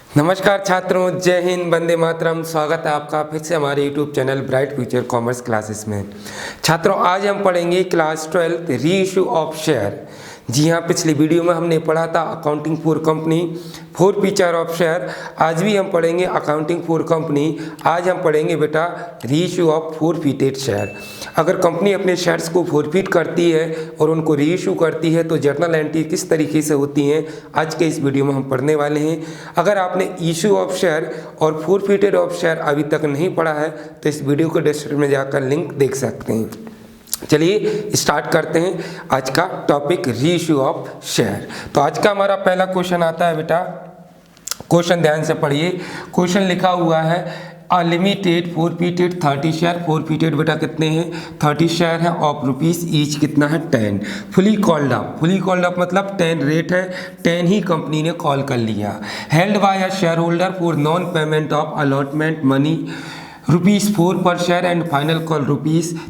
नमस्कार छात्रों, जय हिंद, वंदे मातरम। स्वागत है आपका फिर से हमारे YouTube channel bright future commerce classes में। छात्रों, आज हम पढ़ेंगे क्लास 12 री इशू ऑफ शेयर। जी हाँ, पिछली वीडियो में हमने पढ़ा था accounting for company, 4 feature of share. आज भी हम पढ़ेंगे अकाउंटिंग फॉर कंपनी। आज हम पढ़ेंगे बेटा री इशू ऑफ फोरफीटेड शेयर। अगर कंपनी अपने शेयर्स को फोरफीट करती है और उनको री इशू करती है तो जर्नल एंट्री किस तरीके से होती हैं, आज के इस वीडियो में हम पढ़ने वाले हैं। अगर आपने इशू ऑफ शेयर और फोरफीटेड ऑफ शेयर अभी तक नहीं पढ़ा है तो इस वीडियो को डिस्क्रिप्शन में जाकर लिंक देख सकते हैं। चलिए स्टार्ट करते हैं आज का टॉपिक री इशू ऑफ शेयर। तो आज का हमारा पहला क्वेश्चन आता है बेटा, क्वेश्चन ध्यान से पढ़िए। क्वेश्चन लिखा हुआ है अनलिमिटेड फोरफीटेड 30 शेयर। फोरफीटेड बेटा कितने हैं? 30 शेयर हैं ऑफ रुपीस ईच, कितना है? 10। Fully called up, fully called up मतलब 10 रेट है, 10 ही कंपनी ने कॉल कर लिया। Held by a share holder for non payment of allotment money ₹4 पर share and final call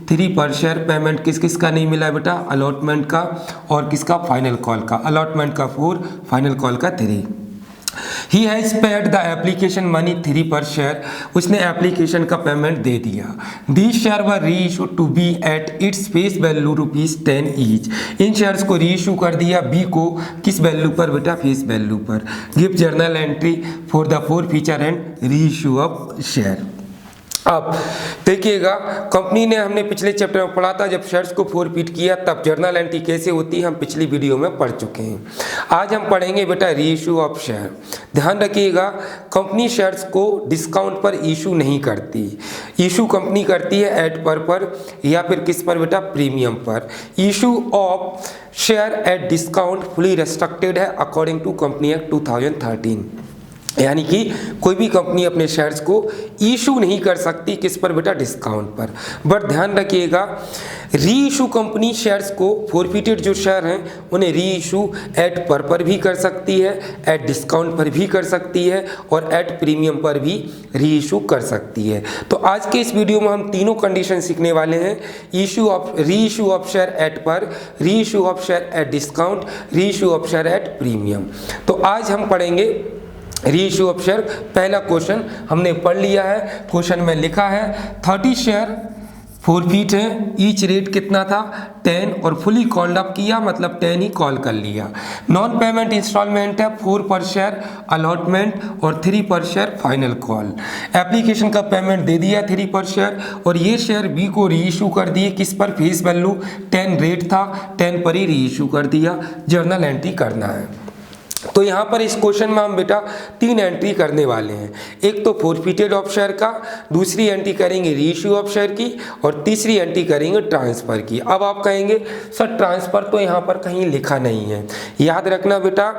₹3 per share. Payment किस किस का नहीं मिला बेटा? अलॉटमेंट का और किसका? फाइनल कॉल का। अलॉटमेंट का 4, फाइनल कॉल का 3। He has paid the application money 3 per share. उसने एप्लीकेशन का पेमेंट दे दिया। These share were reissue to be at its face value ₹10 each. इन शेयर्स को री इशू कर दिया बी को, किस वैल्यू पर बेटा? फेस वैल्यू पर। Give journal entry for the 4 feature and re issue of share. अब देखिएगा, कंपनी ने, हमने पिछले चैप्टर में पढ़ा था जब शेयर्स को फोरफीट किया तब जर्नल एंट्री कैसे होती है, हम पिछली वीडियो में पढ़ चुके हैं। आज हम पढ़ेंगे बेटा री इशू ऑफ शेयर। ध्यान रखिएगा, कंपनी शेयर्स को डिस्काउंट पर इशू नहीं करती। इशू कंपनी करती है एट पर या फिर किस पर बेटा? प्रीमियम पर। Issue of share at discount fully restricted है अकॉर्डिंग टू कंपनी एक्ट 2013। यानी कि कोई भी कंपनी अपने शेयर्स को इशू नहीं कर सकती किस पर बेटा? डिस्काउंट पर। बट ध्यान रखिएगा, री इशू कंपनी शेयर्स को, फोरफीटेड जो शेयर हैं उन्हें री इशू एट पर भी कर सकती है, एट डिस्काउंट पर भी कर सकती है और एट प्रीमियम पर भी री इशू कर सकती है। तो आज के इस वीडियो में हम तीनों कंडीशन सीखने वाले हैं। री issue of share at par, reissue of share at discount, reissue of share at premium. तो आज हम पढ़ेंगे री इशू ऑफ शेयर। पहला क्वेश्चन हमने पढ़ लिया है। क्वेश्चन में लिखा है 30 शेयर फोरफीट है, ईच रेट कितना था? 10 और फुली कॉल्ड अप किया मतलब 10 ही कॉल कर लिया। नॉन पेमेंट इंस्टॉलमेंट है 4 पर शेयर अलॉटमेंट और 3 per share final call. Application का पेमेंट दे दिया 3 पर शेयर और ये शेयर बी को री इशू कर दिए किस पर? फेस वैल्यू 10 रेट था, 10 पर ही री इशू कर दिया। जर्नल एंट्री करना है। तो यहाँ पर इस क्वेश्चन में हम बेटा 3 एंट्री करने वाले हैं। एक तो फोरफीटेड ऑफ शेयर का, दूसरी एंट्री करेंगे री इशू ऑफ शेयर की और तीसरी एंट्री करेंगे ट्रांसफ़र की। अब आप कहेंगे सर ट्रांसफ़र तो यहाँ पर कहीं लिखा नहीं है। याद रखना बेटा,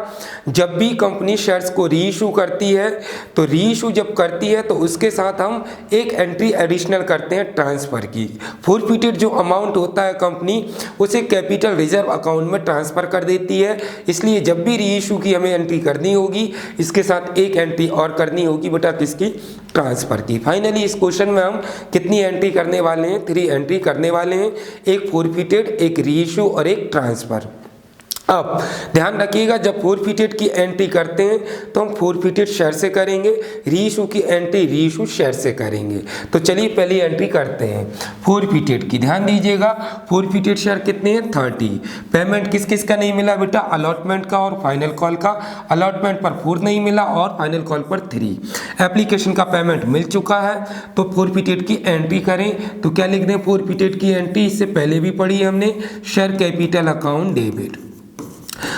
जब भी कंपनी शेयर्स को री इशू करती है तो री इशू जब करती है तो उसके साथ हम एक एंट्री एडिशनल करते हैं ट्रांसफ़र की। फोरफीटेड जो अमाउंट होता है कंपनी उसे कैपिटल रिजर्व अकाउंट में ट्रांसफ़र कर देती है। इसलिए जब भी री इशू की हमें एंट्री करनी होगी इसके साथ एक एंट्री और करनी होगी बेटा, किसकी? ट्रांसफर की। फाइनली इस क्वेश्चन में हम कितनी एंट्री करने वाले हैं? 3 एंट्री करने वाले हैं, एक फोरफीटेड, एक री इशू और एक ट्रांसफर। अब ध्यान रखिएगा, जब फोरफीटेड की एंट्री करते हैं तो हम फोरफीटेड शेयर से करेंगे, री इशू की एंट्री री इशू शेयर से करेंगे। तो चलिए पहली एंट्री करते हैं फोरफीटेड की। ध्यान दीजिएगा, फोरफीटेड शेयर कितने हैं? 30। पेमेंट किस किस का नहीं मिला बेटा? अलॉटमेंट का और फाइनल कॉल का। अलॉटमेंट पर 4 नहीं मिला और फाइनल कॉल पर 3। एप्लीकेशन का पेमेंट मिल चुका है तो फोरफीटेड की एंट्री करें तो क्या लिख दें? फोरफीटेड की एंट्री इससे पहले भी पढ़ी हमने, शेयर कैपिटल अकाउंट डेबिट।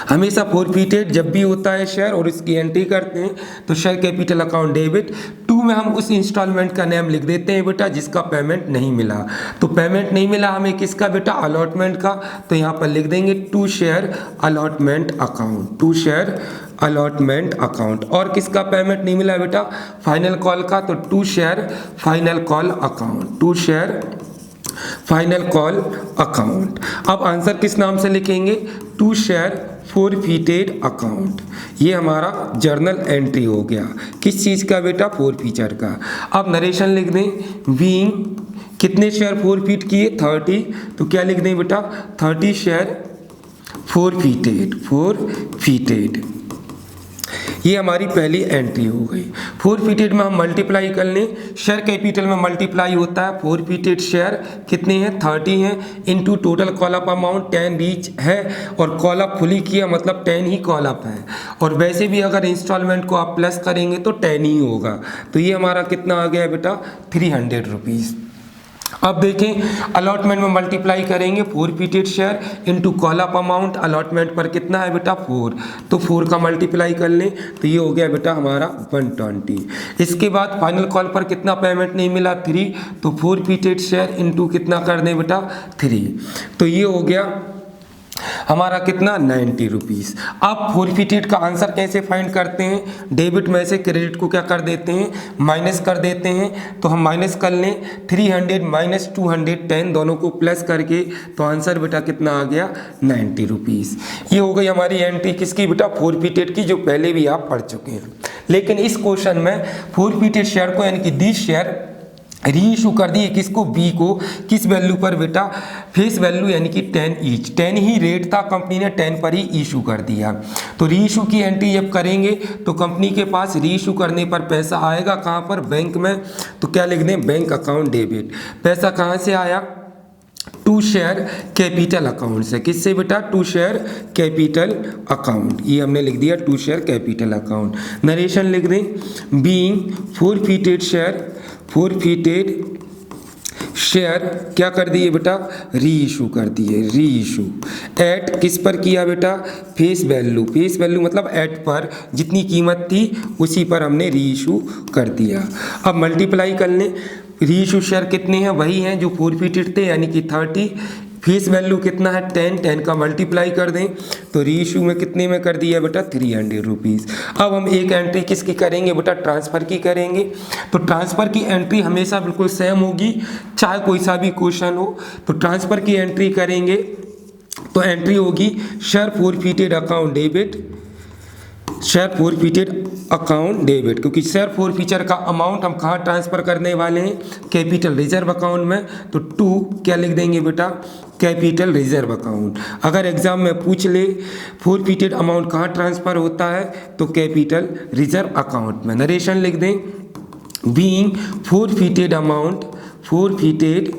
हमेशा फोरफीटेड जब भी होता है शेयर और इसकी एंट्री करते हैं तो शेयर कैपिटल अकाउंट डेबिट। 2 में हम उस इंस्टॉलमेंट का नेम लिख देते हैं बेटा जिसका पेमेंट नहीं मिला। तो पेमेंट नहीं मिला हमें किसका बेटा? अलॉटमेंट का। तो यहाँ पर लिख देंगे 2 share allotment account, 2 share allotment account. और किसका पेमेंट नहीं मिला बेटा? फाइनल कॉल का। तो 2 share final call account, 2 share final call account. अब आंसर किस नाम से लिखेंगे? 2 शेयर फोरफीटेड अकाउंट। ये हमारा जर्नल एंट्री हो गया किस चीज़ का बेटा? फोरफीचर का। अब नरेशन लिख दें, बीइंग कितने शेयर फोरफीट किए? 30। तो क्या लिख दें बेटा? 30 शेयर फोरफीटेड, फोरफीटेड। ये हमारी पहली एंट्री हो गई। फोरफिटेड में हम मल्टीप्लाई कर लें, शेयर कैपिटल में मल्टीप्लाई होता है, फोरफिटेड शेयर कितने हैं 30 हैं, into total call up amount 10 reach है और कॉल अप फुली किया मतलब 10 ही कॉल अप है, और वैसे भी अगर इंस्टॉलमेंट को आप प्लस करेंगे तो 10 ही होगा। तो ये हमारा कितना आ गया बेटा 300 रुपीज़। अब देखें अलॉटमेंट में मल्टीप्लाई करेंगे, forfeited share into call up amount, allotment पर कितना है बेटा 4, तो 4 का मल्टीप्लाई कर लें तो ये हो गया बेटा हमारा 120। इसके बाद फाइनल कॉल पर कितना पेमेंट नहीं मिला 3, तो फोरफिटेड शेयर इनटू कितना कर दें बेटा 3, तो ये हो गया हमारा कितना 90 रुपीज़। अब फोरफिटेड का आंसर कैसे फाइंड करते हैं, डेबिट में से क्रेडिट को क्या कर देते हैं माइनस कर देते हैं, तो हम माइनस कर लें 300 माइनस 210 दोनों को प्लस करके, तो आंसर बेटा कितना आ गया 90 रुपीज़। ये हो गई हमारी एंट्री किसकी बेटा फोरफिटेड की, जो पहले भी आप पढ़ चुके हैं। लेकिन इस क्वेश्चन में फोरफिटेड शेयर को यानी कि दिस शेयर री इशू कर दिए किसको बी को, किस वैल्यू पर बेटा फेस वैल्यू यानी कि 10 ईच, 10 ही रेट था, कंपनी ने 10 पर ही इशू कर दिया। तो री इशू की एंट्री जब करेंगे तो कंपनी के पास री इशू करने पर पैसा आएगा कहाँ पर, बैंक में, तो क्या लिख दें बैंक अकाउंट डेबिट। पैसा कहाँ से आया, टू शेयर कैपिटल अकाउंट से, किससे बेटा टू शेयर कैपिटल अकाउंट, ये हमने लिख दिया to share capital account. Narration लिख दें being forfeited share, forfeited share क्या कर दिए बेटा री इशू कर दिए, री इशू एट किस पर किया बेटा फेस वैल्यू, फेस वैल्यू मतलब एट पर जितनी कीमत थी उसी पर हमने री इशू कर दिया। अब मल्टीप्लाई कर लें, री इशू शेयर कितने हैं वही हैं जो फोरफिटेड थे यानी कि 30, फेस वैल्यू कितना है 10, 10 का मल्टीप्लाई कर दें तो री इशू में कितने में कर दिया बेटा 300 रुपीज़। अब हम एक एंट्री किसकी करेंगे बेटा ट्रांसफ़र की करेंगे, तो ट्रांसफ़र की एंट्री हमेशा बिल्कुल सेम होगी चाहे कोई सा भी क्वेश्चन हो। तो ट्रांसफ़र की एंट्री करेंगे तो एंट्री होगी share forfeited account debit, share forfeited account debit, क्योंकि शेयर फोरफिचर का अमाउंट हम कहाँ ट्रांसफ़र करने वाले हैं कैपिटल रिजर्व अकाउंट में, तो टू क्या लिख देंगे बेटा कैपिटल रिजर्व अकाउंट। अगर एग्जाम में पूछ ले फोरफिटेड अमाउंट कहाँ ट्रांसफ़र होता है तो कैपिटल रिजर्व अकाउंट में। नरेशन लिख दें being forfeited amount, forfeited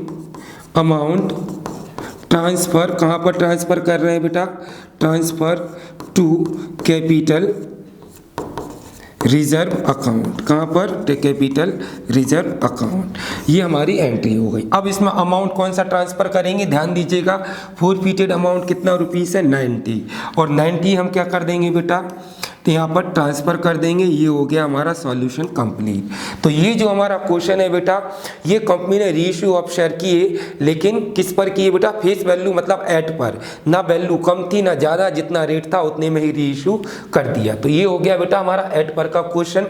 amount transfer कहाँ पर ट्रांसफ़र कर रहे हैं बेटा transfer to capital reserve account, कहाँ पर कैपिटल रिजर्व अकाउंट। ये हमारी एंट्री हो गई। अब इसमें अमाउंट कौन सा ट्रांसफ़र करेंगे ध्यान दीजिएगा, फोरफिटेड अमाउंट कितना रुपीस है 90, और 90 हम क्या कर देंगे बेटा तो यहाँ पर ट्रांसफ़र कर देंगे। ये हो गया हमारा सॉल्यूशन कंप्लीट। तो ये जो हमारा क्वेश्चन है बेटा ये कंपनी ने री इशू ऑफ शेयर किए, लेकिन किस पर किए बेटा फेस वैल्यू मतलब एट पर, ना वैल्यू कम थी ना ज़्यादा, जितना रेट था उतने में ही री इशू कर दिया। तो ये हो गया बेटा हमारा एट पर का क्वेश्चन।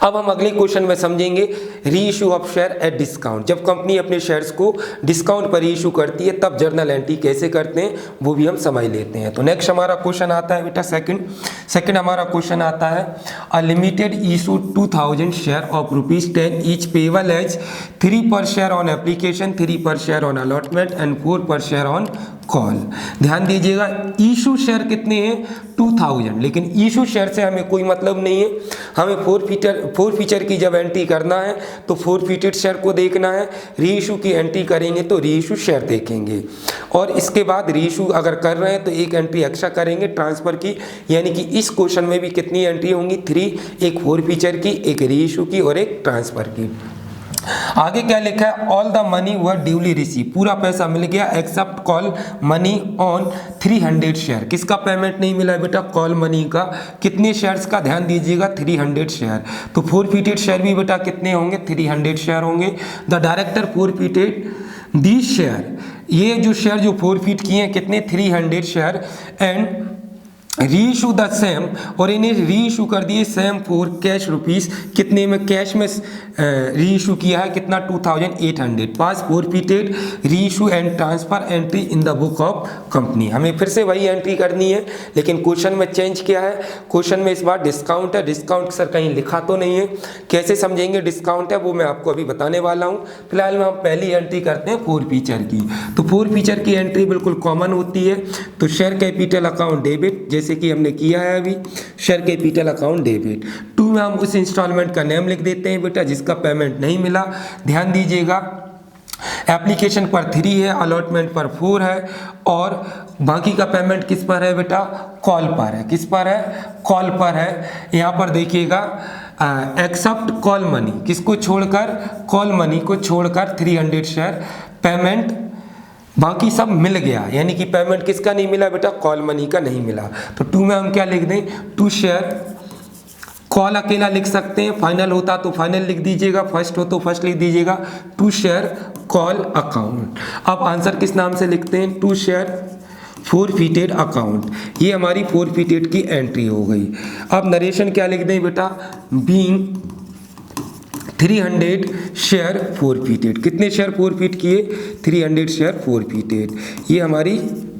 अब हम अगले क्वेश्चन में समझेंगे री issue of share at discount. जब कंपनी अपने शेयर्स को डिस्काउंट पर इशू करती है तब जर्नल एंट्री कैसे करते हैं वो भी हम समझ लेते हैं। तो नेक्स्ट हमारा क्वेश्चन आता है बेटा सेकंड हमारा क्वेश्चन आता है a limited issue 2000 share of ₹10 each payable as 3 per share on application, 3 per share on allotment and 4 पर शेयर ऑन कॉल। ध्यान दीजिएगा इशू शेयर कितने हैं 2000, लेकिन इशू शेयर से हमें कोई मतलब नहीं है। हमें फोरफिचर की जब एंट्री करना है तो फोरफिटेड शेयर को देखना है, री इशू की एंट्री करेंगे तो री इशू शेयर देखेंगे, और इसके बाद री इशू अगर कर रहे हैं तो एक एंट्री एक्स्ट्रा करेंगे ट्रांसफ़र की, यानी कि इस क्वेश्चन में भी कितनी एंट्री होंगी 3, एक फोरफिचर की, एक री इशू की और एक ट्रांसफ़र की। आगे क्या लिखा है all the money were duly receive, पूरा पैसा मिल गया except call money on 300 share. किसका पेमेंट नहीं मिला है बेटा कॉल मनी का, कितने शेयर्स का ध्यान दीजिएगा 300 शेयर। तो फोरफिटेड शेयर भी बेटा कितने होंगे 300 शेयर होंगे। The director forfeited these share, ये जो शेयर जो फोरफिट किए हैं कितने 300 share, and re issue the same, और इन्हें री इशू कर दिए सेम फॉर कैश रुपीस, कितने में कैश में री इशू किया है कितना 2800। पास फोरफिटेड री issue and transfer entry in the book of company. हमें फिर से वही एंट्री करनी है, लेकिन क्वेश्चन में चेंज किया है। क्वेश्चन में इस बार डिस्काउंट है, डिस्काउंट सर कहीं लिखा तो नहीं है, कैसे समझेंगे डिस्काउंट है वो मैं आपको अभी बताने वाला हूँ। फिलहाल में हम पहली एंट्री करते हैं फोरफिचर की। तो फोरफिचर की एंट्री बिल्कुल कॉमन होती है, तो शेयर कैपिटल अकाउंट डेबिट, जैसे जैसे कि हमने किया है अभी, शेयर कैपिटल अकाउंट डेबिट। 2 में हम उस इंस्टॉलमेंट का नेम लिख देते हैं बेटा जिसका पेमेंट नहीं मिला। ध्यान दीजिएगा, एप्लीकेशन पर 3 है, अलॉटमेंट पर 4 है और बाकी का पेमेंट किस पर है बेटा, कॉल पर है। किस पर है, कॉल पर है। यहाँ पर देखिएगा एक्सेप्ट कॉल मनी, किसको छोड़कर, कॉल मनी को छोड़कर 300 शेयर पेमेंट, बाकी सब मिल गया, यानी कि पेमेंट किसका नहीं मिला बेटा, कॉल मनी का नहीं मिला। तो 2 में हम क्या लिख दें, 2 शेयर, कॉल अकेला लिख सकते हैं, फाइनल होता तो फाइनल लिख दीजिएगा, फर्स्ट हो तो फर्स्ट लिख दीजिएगा, 2 शेयर कॉल अकाउंट। अब आंसर किस नाम से लिखते हैं, 2 शेयर फोरफिटेड अकाउंट। ये हमारी फोरफिटेड की एंट्री हो गई। अब नरेशन क्या लिख दें बेटा, बीइंग 300 शेयर फोरफिटेड। कितने शेयर फोरफिट किए, 300 शेयर फोरफिटेड। ये हमारी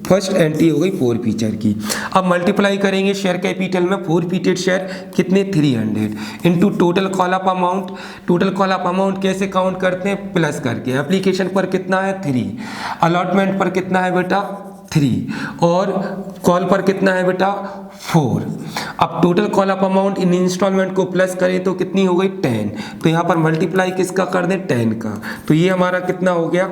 फर्स्ट एंट्री हो गई फोरफिचर की। अब मल्टीप्लाई करेंगे शेयर कैपिटल में, फोरफिटेड शेयर कितने, 300 into total call up amount. Total call up amount कैसे काउंट करते हैं, प्लस करके। एप्लीकेशन पर कितना है, 3, अलॉटमेंट पर कितना है बेटा, 3 और कॉल पर कितना है बेटा, 4। अब total call up amount in installment को प्लस करें तो कितनी हो गई, 10। तो यहाँ पर मल्टीप्लाई किसका कर दें, 10 का। तो ये हमारा कितना हो गया,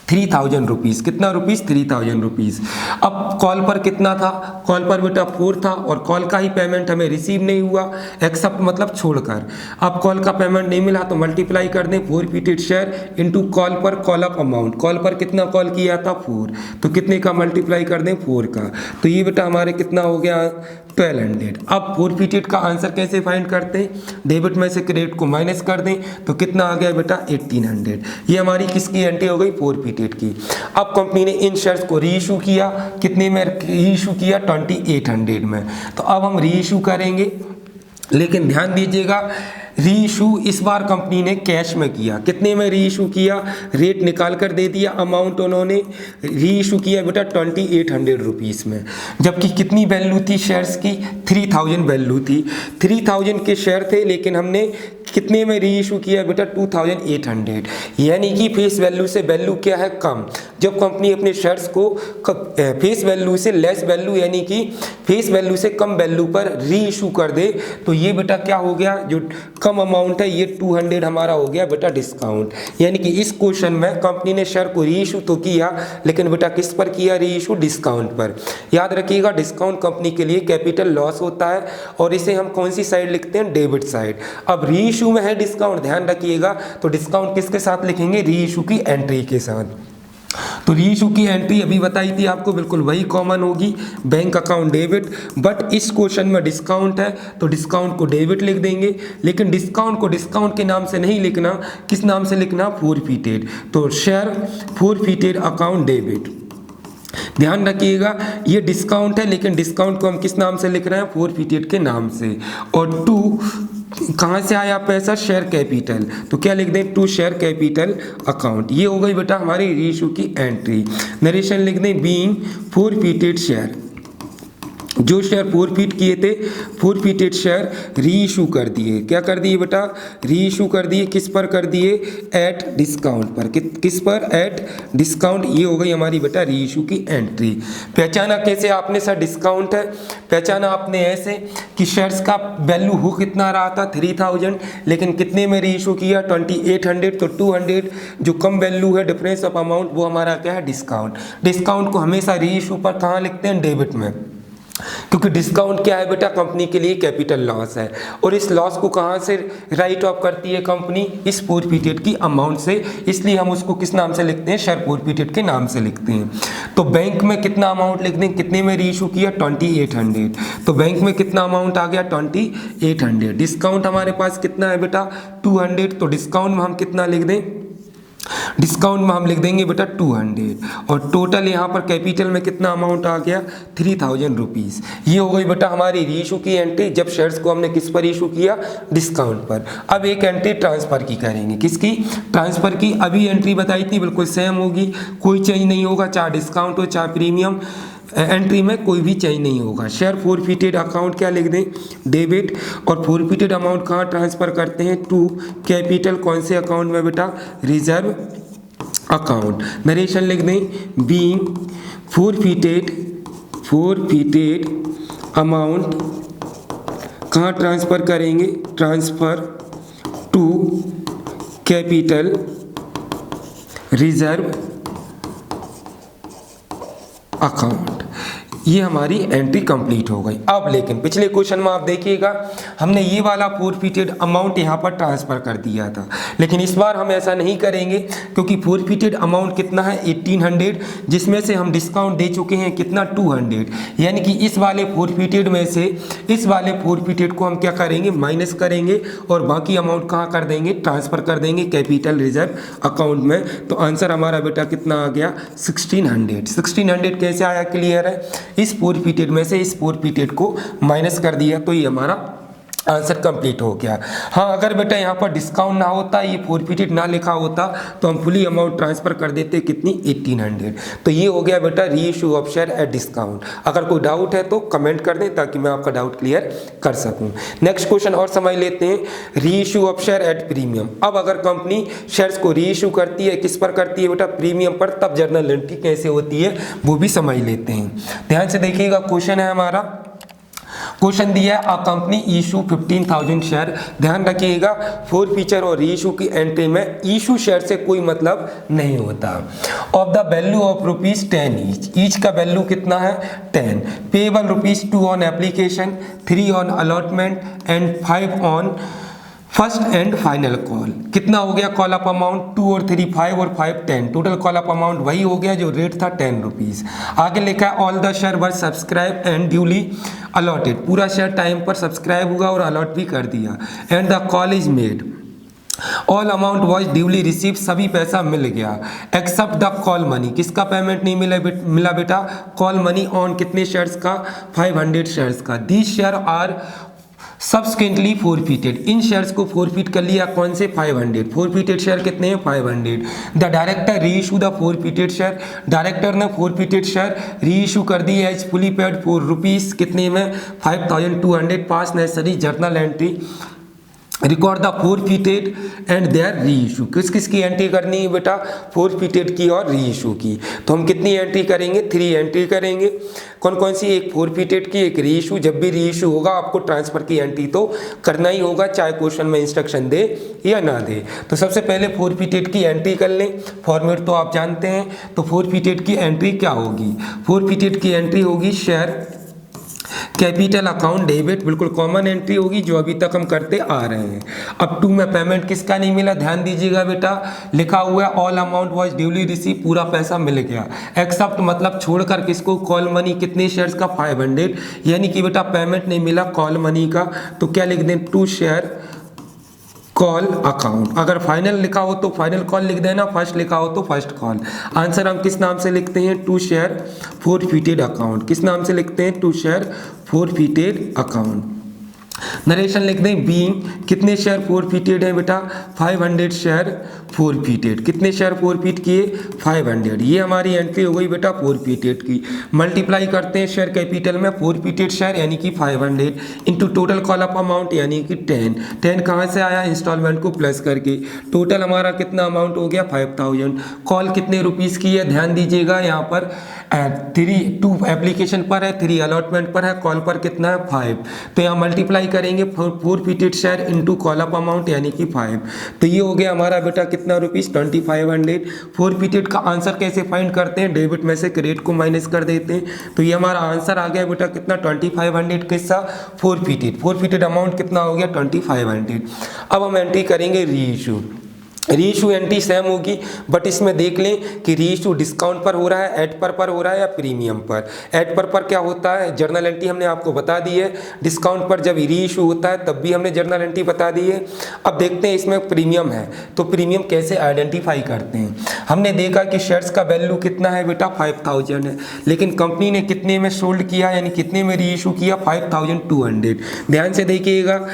3000 रुपीज़। कितना रुपीज़, 3000 रुपीज़। अब कॉल पर कितना था, कॉल पर बेटा 4 था और कॉल का ही पेमेंट हमें रिसीव नहीं हुआ, एक्सेप्ट मतलब छोड़कर। अब कॉल का पेमेंट नहीं मिला तो मल्टीप्लाई कर दें फोरफिटेड शेयर इनटू कॉल पर कॉल अप अमाउंट। कॉल पर कितना कॉल किया था, 4, तो कितने का मल्टीप्लाई कर दें, 4 का। तो ये बेटा हमारे कितना हो गया, 1200। अब फोरफिटेड का आंसर कैसे फाइंड करते हैं, डेबिट में से क्रेडिट को माइनस कर दें तो कितना आ गया बेटा, 1800। ये हमारी किसकी एंट्री हो गई, फोरफिटेड की। अब कंपनी ने इन शेयर्स को री इशू किया, कितने में री इशू किया, 2800 में। तो अब हम री इशू करेंगे, लेकिन ध्यान दीजिएगा री इशू इस बार कंपनी ने कैश में किया। कितने में री इशू किया, रेट निकाल कर दे दिया, अमाउंट उन्होंने री इशू किया बेटा 2800 रुपीज़ में। जबकि कितनी वैल्यू थी शेयर्स की, 3000 वैल्यू थी। 3000 के शेयर थे, लेकिन हमने कितने में री इशू किया बेटा, 2800। यानी कि फेस वैल्यू से वैल्यू क्या है, कम। जब कंपनी अपने शेयर्स को फेस वैल्यू से लेस वैल्यू, यानी कि फेस वैल्यू से कम वैल्यू पर री इशू कर दे, तो ये बेटा क्या हो गया, जो कम अमाउंट है ये 200 हमारा हो गया बेटा डिस्काउंट। यानी कि इस क्वेश्चन में कंपनी ने शेयर को री इशू तो किया, लेकिन बेटा किस पर किया, री इशू डिस्काउंट पर। याद रखिएगा डिस्काउंट कंपनी के लिए कैपिटल लॉस होता है और इसे हम कौन सी साइड लिखते हैं, डेबिट साइड। अब री इशू में है डिस्काउंट, ध्यान रखिएगा, तो डिस्काउंट किसके साथ लिखेंगे, री इशू की एंट्री के साथ। तो री इशू की एंट्री अभी बताई थी आपको, बिल्कुल वही कॉमन होगी, बैंक अकाउंट डेबिट। बट इस क्वेश्चन में डिस्काउंट है तो डिस्काउंट को डेबिट लिख देंगे, लेकिन डिस्काउंट को डिस्काउंट के नाम से नहीं लिखना, किस नाम से लिखना, फोरफिटेड। तो शेयर फोरफिटेड अकाउंट डेबिट। ध्यान रखिएगा ये डिस्काउंट है, लेकिन डिस्काउंट को हम किस नाम से लिख रहे हैं, फोरफिटेड के नाम से। और 2 कहाँ से आया पैसा, शेयर कैपिटल, तो क्या लिख दें, 2 शेयर कैपिटल अकाउंट। ये हो गई बेटा हमारी री इशू की एंट्री। नरेशन लिख दें, बीइंग फोरफिटेड शेयर, जो शेयर फोरफिट किए थे, फोरफिटेड शेयर री इशू कर दिए। क्या कर दिए बेटा, री इशू कर दिए, किस पर कर दिए, एट डिस्काउंट पर। किस पर, एट डिस्काउंट। ये हो गई हमारी बेटा री इशू की एंट्री। पहचाना कैसे आपने सर डिस्काउंट है, पहचाना आपने ऐसे कि शेयर्स का वैल्यू हो कितना रहा था, 3000, लेकिन कितने में री इशू किया, 2800। तो 200 जो कम वैल्यू है, डिफरेंस ऑफ अमाउंट, वो हमारा क्या है, डिस्काउंट। डिस्काउंट को हमेशा री इशू पर कहाँ लिखते हैं, डेबिट में, क्योंकि डिस्काउंट क्या है बेटा, कंपनी के लिए कैपिटल लॉस है। और इस लॉस को कहाँ से राइट ऑफ करती है कंपनी, इस फोरफिटेड की अमाउंट से, इसलिए हम उसको किस नाम से लिखते हैं, शेयर फोरफिटेड के नाम से लिखते हैं। तो बैंक में कितना अमाउंट लिख दें, कितने में री इशू किया, 2800। तो बैंक में कितना अमाउंट आ गया, 2800। डिस्काउंट हमारे पास कितना है बेटा, 200। तो डिस्काउंट में हम कितना लिख दें, डिस्काउंट में हम लिख देंगे बेटा 200। और टोटल यहाँ पर कैपिटल में कितना अमाउंट आ गया, 3000 रुपीज़। ये हो गई बेटा हमारी री इशू की एंट्री, जब शेयर्स को हमने किस पर इशू किया, डिस्काउंट पर। अब एक एंट्री ट्रांसफर की करेंगे, किसकी, ट्रांसफर की। अभी एंट्री बताई थी बिल्कुल सेम होगी, कोई चेंज नहीं होगा, चाहे डिस्काउंट हो चाहे प्रीमियम, एंट्री में कोई भी चेंज नहीं होगा। शेयर फोरफिटेड अकाउंट क्या लिख दें, डेबिट। और फोरफिटेड अमाउंट कहाँ ट्रांसफर करते हैं, टू कैपिटल, कौन से अकाउंट में बेटा, रिजर्व अकाउंट। नरेशन लिख दें, बीइंग फोरफिटेड अमाउंट कहाँ ट्रांसफ़र करेंगे, transfer to capital reserve account. ये हमारी एंट्री कंप्लीट हो गई। अब लेकिन पिछले क्वेश्चन में आप देखिएगा हमने ये वाला फोरफिटेड अमाउंट यहाँ पर ट्रांसफ़र कर दिया था, लेकिन इस बार हम ऐसा नहीं करेंगे क्योंकि फोरफिटेड अमाउंट कितना है 1800, जिसमें से हम डिस्काउंट दे चुके हैं कितना 200, यानी कि इस वाले फोरफिटेड में से इस वाले फोरफिटेड को हम क्या करेंगे, माइनस करेंगे और बाकी अमाउंट कहाँ कर देंगे, ट्रांसफ़र कर देंगे कैपिटल रिजर्व अकाउंट में। तो आंसर हमारा बेटा कितना आ गया 1600। 1600 कैसे आया, क्लियर है। इस फोरफिटेड में से इस फोरफिटेड को माइनस कर दिया तो ये हमारा आंसर कंप्लीट हो गया। हाँ, अगर बेटा यहाँ पर डिस्काउंट ना होता, ये फोरफिटेड ना लिखा होता तो हम फुली अमाउंट ट्रांसफ़र कर देते कितनी 1800। तो ये हो गया बेटा री issue of share at discount. अगर कोई डाउट है तो कमेंट कर दें ताकि मैं आपका डाउट क्लियर कर सकूँ। नेक्स्ट क्वेश्चन और समझ लेते हैं, री issue of share at premium. अब अगर कंपनी शेयर्स को री इशू करती है, किस पर करती है बेटा, प्रीमियम पर, तब जर्नल एंट्री कैसे होती है वो भी समझ लेते हैं। ध्यान से देखिएगा, क्वेश्चन है हमारा, क्वेश्चन दिया है अ कंपनी इशू 15,000 शेयर। ध्यान रखिएगा फोरफीचर और रीइशू की एंट्री में इशू शेयर से कोई मतलब नहीं होता। Of the value of ₹10 each का वैल्यू कितना है 10, payable ₹2 on application, 3 on allotment and 5 on first and final call. कितना हो गया कॉल अप अमाउंट, 2 और 3 5 और 5 10, टोटल कॉल अप अमाउंट वही हो गया जो रेट था 10 रुपीज़। आगे लिखा है all the share were subscribe and duly allotted, पूरा शेयर टाइम पर सब्सक्राइब हुआ और अलॉट भी कर दिया। And the call is made, all amount was duly receive, सभी पैसा मिल गया एक्सेप्ट द कॉल मनी। किसका पेमेंट नहीं मिला बेटा, कॉल मनी ऑन कितने शेयर्स का, 500 शेयर्स का। These share are subsequently forfeited, इन शेयर्स को फोरफिट कर लिया, कौन से 500, फोरफिटेड शेयर कितने हैं 500। The director reissue the forfeited share, director ने फोरफिटेड शेयर री इशू कर दी as fully paid for rupees कितने में 5200, pass necessary journal entry record the forfeited and their reissue. किस किस की एंट्री करनी है बेटा, फोरफिटेड की और री इशू की। तो हम कितनी एंट्री करेंगे, 3 एंट्री करेंगे। कौन कौन सी, एक फोरफिटेड की, एक री इशू। जब भी री इशू होगा आपको ट्रांसफर की एंट्री तो करना ही होगा, चाहे क्वेश्चन में इंस्ट्रक्शन दे या ना दे। तो सबसे पहले फोरफिटेड की एंट्री कर लें, फॉर्मेट तो आप जानते हैं। तो फोरफिटेड की एंट्री क्या होगी, फोरफिटेड की एंट्री होगी शेयर कैपिटल अकाउंट डेबिट, बिल्कुल कॉमन एंट्री होगी जो अभी तक हम करते आ रहे हैं। अब 2 में पेमेंट किसका नहीं मिला, ध्यान दीजिएगा बेटा, लिखा हुआ है all amount was duly receive, पूरा पैसा मिल गया एक्सेप्ट मतलब छोड़कर किसको, कॉल मनी, कितने शेयर्स का 500, यानी कि बेटा पेमेंट नहीं मिला कॉल मनी का। तो क्या लिख दें, टू शेयर कॉल अकाउंट। अगर फाइनल लिखा हो तो फाइनल कॉल लिख देना, फर्स्ट लिखा हो तो फर्स्ट कॉल। आंसर हम किस नाम से लिखते हैं, टू शेयर फोरफिटेड अकाउंट। किस नाम से लिखते हैं, to share forfeited account. Narration लिख दें, बीइंग कितने शेयर फोरफिटेड है बेटा, 500 शेयर फोरफिटेड। कितने शेयर फोरफिट किए 500, ये हमारी एंट्री हो गई बेटा फोरफिटेड की। मल्टीप्लाई करते हैं शेयर कैपिटल में, फोरफिटेड शेयर यानी कि 500 into total call up amount यानी कि 10 कहाँ से आया, इंस्टॉलमेंट को प्लस करके। टोटल हमारा कितना अमाउंट हो गया 5000। कॉल कितने रुपीज़ की है, ध्यान दीजिएगा यहाँ पर 2 एप्लीकेशन पर है, 3 अलॉटमेंट पर है, कॉल पर कितना है 5। तो यहाँ मल्टीप्लाई करेंगे forfeited share into call up amount यानी कि 5। तो ये हो गया हमारा बेटा कितना रुपीज़ 2500। फोरफिटेड का आंसर कैसे फाइंड करते हैं, डेबिट में से क्रेडिट को माइनस कर देते हैं। तो ये हमारा आंसर आ गया बेटा कितना 2500 किस्सा फोरफिटेड अमाउंट कितना हो गया 2500। अब हम एंट्री करेंगे री इशू। री इशू एंट्री सेम होगी, बट इसमें देख लें कि री इशू डिस्काउंट पर हो रहा है, एड पर हो रहा है या प्रीमियम पर। एड पर क्या होता है, जर्नल एंट्री हमने आपको बता दी है। डिस्काउंट पर जब री इशू होता है तब भी हमने जर्नल एंट्री बता दी है। अब देखते हैं इसमें प्रीमियम है तो प्रीमियम कैसे आइडेंटिफाई करते हैं। हमने देखा कि शेयर्स का वैल्यू कितना है बेटा 5000 है, लेकिन कंपनी ने कितने में सोल्ड किया यानी कितने में री इशू किया 5200। ध्यान से देखिएगा,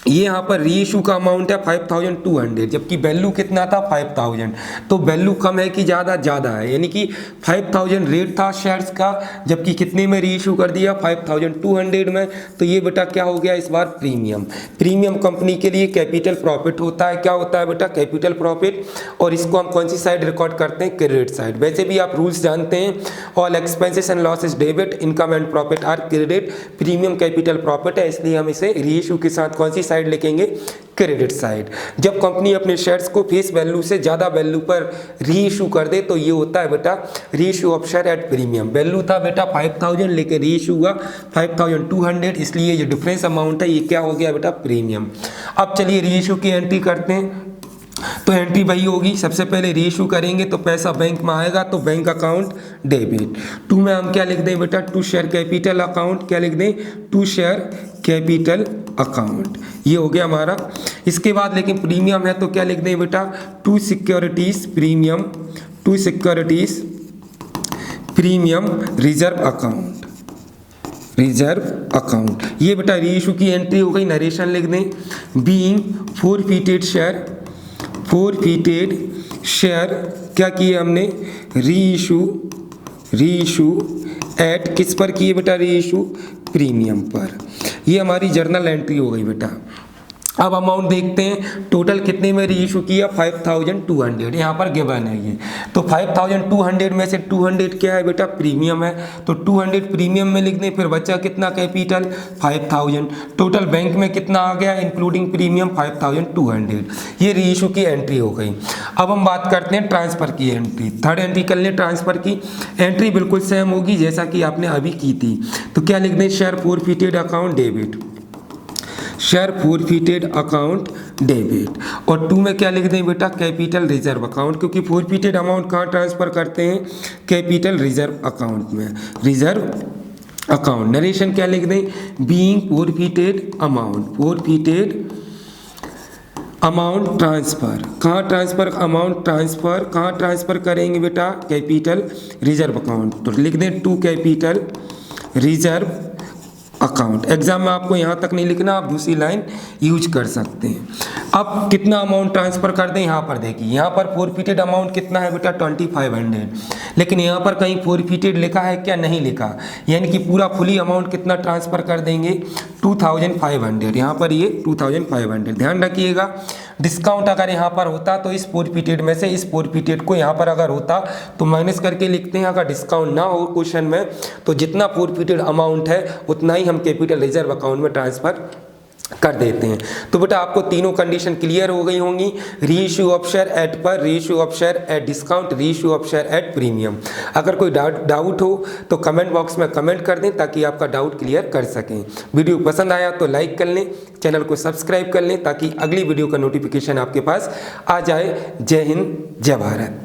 ये यहाँ पर री इशू का अमाउंट है 5200, जबकि वैल्यू कितना था 5000। तो वैल्यू कम है कि ज़्यादा? ज़्यादा है, यानी कि 5000 रेट था शेयर्स का, जबकि कितने में री इशू कर दिया? 5200 में। तो ये बेटा क्या हो गया इस बार? प्रीमियम। प्रीमियम कंपनी के लिए कैपिटल प्रॉफिट होता है। क्या होता है बेटा? Capital profit. और इसको हम कौन सी साइड रिकॉर्ड करते हैं? Credit side. वैसे भी आप रूल्स जानते हैं, all expenses and losses debit, income and profit are credit. Premium capital profit है, इसलिए हम इसे री इशू के साथ कौन सी साइड लिखेंगे? Credit side. जब कंपनी अपने शेयर्स को फेस वैल्यू से ज़्यादा वैल्यू पर री इशू कर दे तो ये होता है बेटा री issue of share at premium. Value था बेटा 5000, लेके री इशू हुआ 5200, इसलिए ये डिफरेंस अमाउंट है, ये क्या हो गया बेटा? प्रीमियम। अब चलिए री इशू की एंट्री करते हैं। तो एंट्री वही होगी, सबसे पहले री इशू करेंगे तो पैसा बैंक में आएगा, तो बैंक अकाउंट डेबिट। टू में हम क्या लिख दें बेटा? To share capital account. क्या लिख दें? To share capital account. ये हो गया हमारा। इसके बाद लेकिन प्रीमियम है तो क्या लिख दें बेटा? To securities premium, to securities premium reserve account, reserve account. ये बेटा री इशू की एंट्री हो गई। नरेशन लिख दें, बीइंग फोरफीटेड शेयर, फोरफीटेड शेयर क्या किए हमने? री इशू एट किस पर किए बेटा? री इशू प्रीमियम पर। ये हमारी जर्नल एंट्री हो गई बेटा। अब अमाउंट देखते हैं, टोटल कितने में री इशू किया? 5200, यहाँ पर गिवन है ये। तो 5200 में से 200 क्या है बेटा? प्रीमियम है, तो 200 प्रीमियम में लिख दें। फिर बचा कितना कैपिटल? 5000। टोटल बैंक में कितना आ गया इंक्लूडिंग प्रीमियम? 5200। ये री इशू की एंट्री हो गई। अब हम बात करते हैं ट्रांसफ़र की एंट्री। थर्ड एंट्री कर लें ट्रांसफ़र की। एंट्री बिल्कुल सेम होगी जैसा कि आपने अभी की थी। तो क्या लिख दें? Share forfeited account debit, share forfeited account debit. और टू में क्या लिख दें बेटा? कैपिटल रिजर्व अकाउंट, क्योंकि फोरफीटेड अमाउंट कहाँ ट्रांसफर करते हैं? कैपिटल रिजर्व अकाउंट में, रिजर्व अकाउंट। नरेशन क्या लिख दें? Being forfeited amount, forfeited amount transfer. कहाँ ट्रांसफर? अमाउंट ट्रांसफर कहाँ ट्रांसफर करेंगे बेटा? Capital reserve account. तो लिख दें to capital reserve account. Exam में आपको यहाँ तक नहीं लिखना, आप दूसरी लाइन यूज कर सकते हैं। अब कितना अमाउंट ट्रांसफर कर दें? यहाँ पर देखिए, यहाँ पर फोरफीटेड अमाउंट कितना है बेटा? 2500। लेकिन यहाँ पर कहीं फोरफीटेड लिखा है क्या? नहीं लिखा, यानी कि पूरा फुली अमाउंट कितना ट्रांसफर कर देंगे? 2500। यहाँ पर ये 2500। ध्यान रखिएगा, डिस्काउंट अगर यहाँ पर होता तो इस फोरफीटेड में से इस फोरफीटेड को यहाँ पर अगर होता तो माइनस करके लिखते हैं। अगर डिस्काउंट ना हो क्वेश्चन में तो जितना फोरफीटेड अमाउंट है उतना ही हम कैपिटल रिजर्व अकाउंट में ट्रांसफर कर देते हैं। तो बेटा आपको तीनों कंडीशन क्लियर हो गई होंगी। री issue of share at par, reissue of share at discount, reissue of share at premium. अगर कोई डाउट हो तो कमेंट बॉक्स में कमेंट कर दें ताकि आपका डाउट क्लियर कर सकें। वीडियो पसंद आया तो लाइक कर लें, चैनल को सब्सक्राइब कर लें ताकि अगली वीडियो का नोटिफिकेशन आपके पास आ जाए। जय हिंद, जय भारत।